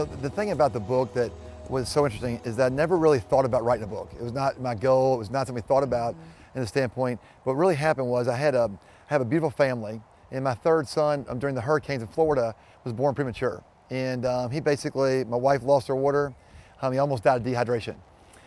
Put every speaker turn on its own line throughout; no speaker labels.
the thing about the book that was so interesting is that I never really thought about writing a book. It was not my goal. It was not something I thought about in the standpoint. What really happened was I have a beautiful family, and my third son during the hurricanes in Florida was born premature. And he basically, my wife lost her water. He almost died of dehydration.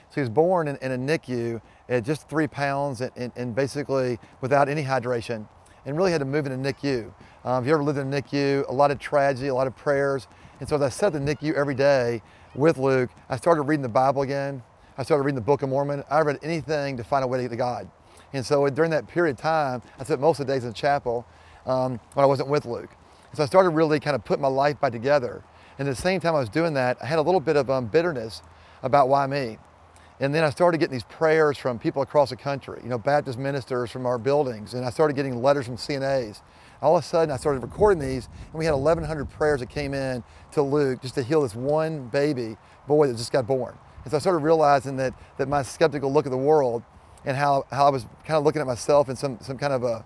So he was born in a NICU at just 3 pounds and basically without any hydration, and really had to move in a NICU. If you ever lived in a NICU, a lot of tragedy, a lot of prayers. And so as I sat in the NICU every day with Luke, I started reading the Bible again. I started reading the Book of Mormon. I read anything to find a way to get to God. And so during that period of time, I spent most of the days in the chapel when I wasn't with Luke. And so I started really kind of putting my life back together. And at the same time I was doing that, I had a little bit of bitterness about why me. And then I started getting these prayers from people across the country, Baptist ministers from our buildings, and I started getting letters from CNAs. All of a sudden, I started recording these, and we had 1,100 prayers that came in to Luke just to heal this one baby boy that just got born. And so I started realizing that my skeptical look at the world and how I was kind of looking at myself in some kind of a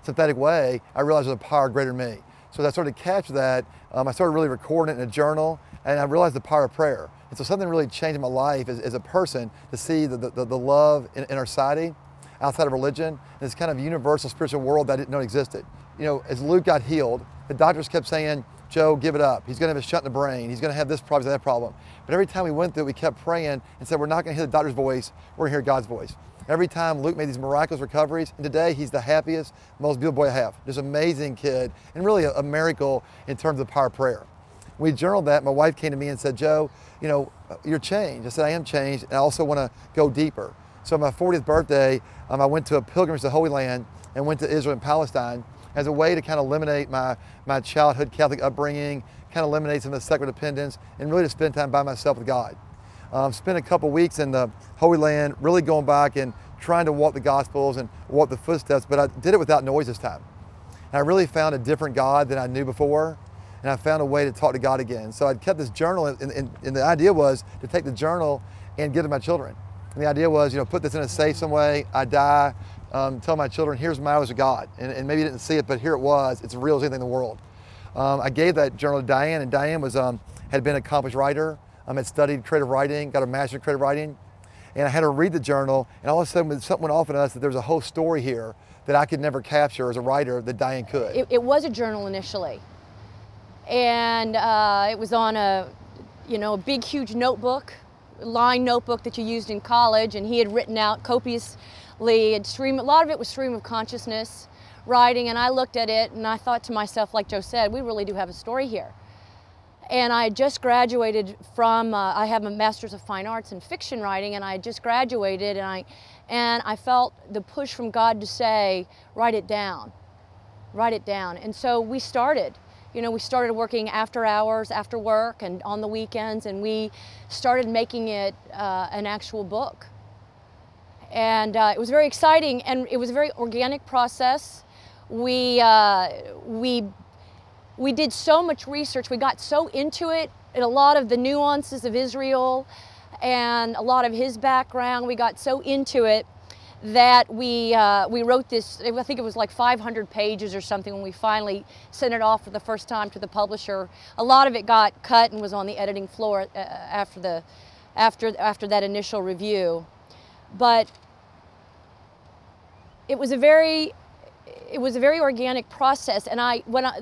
synthetic way, I realized there's a power greater than me. So as I started to catch that, I started really recording it in a journal, and I realized the power of prayer. And so something really changed in my life as a person to see the love in our society, outside of religion, this kind of universal spiritual world that I didn't know existed. As Luke got healed, the doctors kept saying, Joe, give it up. He's going to have a shunt in the brain. He's going to have this problem, that problem. But every time we went through it, we kept praying and said, we're not going to hear the doctor's voice, we're going to hear God's voice. Every time Luke made these miraculous recoveries, and today he's the happiest, most beautiful boy I have. Just an amazing kid, and really a miracle in terms of the power of prayer. We journaled that. My wife came to me and said, Joe, you're changed. I said, I am changed, and I also want to go deeper. So on my 40th birthday, I went to a pilgrimage to the Holy Land and went to Israel and Palestine as a way to kind of eliminate my childhood Catholic upbringing, kind of eliminate some of the secular dependence, and really to spend time by myself with God. Spent a couple weeks in the Holy Land, really going back and trying to walk the Gospels and walk the footsteps, but I did it without noise this time. And I really found a different God than I knew before, and I found a way to talk to God again. So I'd kept this journal, and the idea was to take the journal and give it to my children. And the idea was, put this in a safe some way, I die, tell my children, here's my knowledge of God. And maybe you didn't see it, but here it was. It's as real as anything in the world. I gave that journal to Dianne, and Dianne had been an accomplished writer, had studied creative writing, got a master's in creative writing. And I had her read the journal, and all of a sudden something went off in us that there was a whole story here that I could never capture as a writer that Dianne could.
It was a journal initially. And it was on a big, huge notebook, lined notebook that you used in college, and he had written out copiously. A lot of it was stream of consciousness writing, and I looked at it and I thought to myself, like Joe said, we really do have a story here. And I just graduated from, I have a Master's of Fine Arts in fiction writing, and I just graduated, and I felt the push from God to say, write it down, write it down. And so we started. We started working after hours, after work, and on the weekends, and we started making it an actual book. And it was very exciting, and it was a very organic process. We did so much research. We got so into it, and a lot of the nuances of Israel and a lot of his background. We got so into it that we wrote this, I think it was like 500 pages or something when we finally sent it off for the first time to the publisher. A lot of it got cut and was on the editing floor after that initial review. But it was a very organic process, and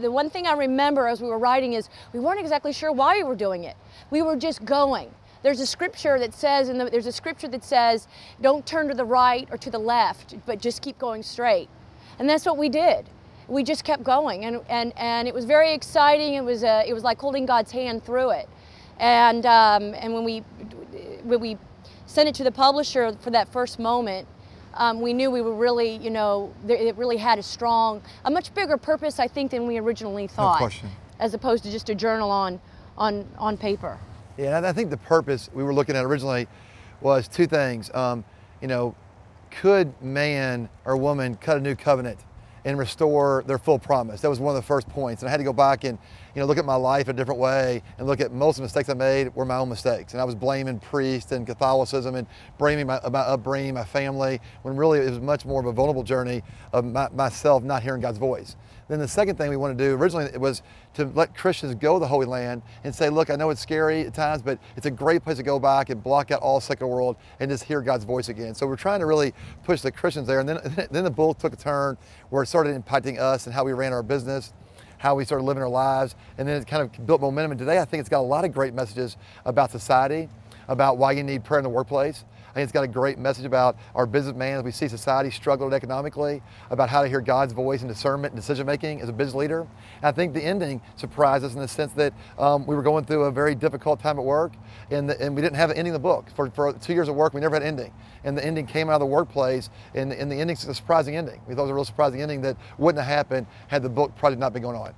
the one thing I remember as we were writing is we weren't exactly sure why we were doing it. We were just going. There's a scripture that says, don't turn to the right or to the left, but just keep going straight. And that's what we did. We just kept going, and it was very exciting. It was like holding God's hand through it. And when we sent it to the publisher for that first moment, we knew we were really, it really had a much bigger purpose, I think, than we originally thought.
No question.
As opposed to just a journal on paper.
Yeah, and I think the purpose we were looking at originally was two things. Could man or woman cut a new covenant and restore their full promise? That was one of the first points. And I had to go back and look at my life a different way and look at most of the mistakes I made were my own mistakes. And I was blaming priests and Catholicism and blaming my upbringing, my family, when really it was much more of a vulnerable journey of myself not hearing God's voice. Then the second thing we want to do, originally it was to let Christians go to the Holy Land and say, look, I know it's scary at times, but it's a great place to go back and block out all secular world and just hear God's voice again. So we're trying to really push the Christians there. And then the book took a turn where it started impacting us and how we ran our business, how we started living our lives, and then it kind of built momentum. And today I think it's got a lot of great messages about society, about why you need prayer in the workplace. I think it's got a great message about our businessman as we see society struggle economically, about how to hear God's voice and discernment and decision making as a business leader. And I think the ending surprised us in the sense that we were going through a very difficult time at work, and we didn't have an ending in the book. For 2 years of work, we never had an ending. And the ending came out of the workplace, and the ending's a surprising ending. We thought it was a real surprising ending that wouldn't have happened had the book project not been going on.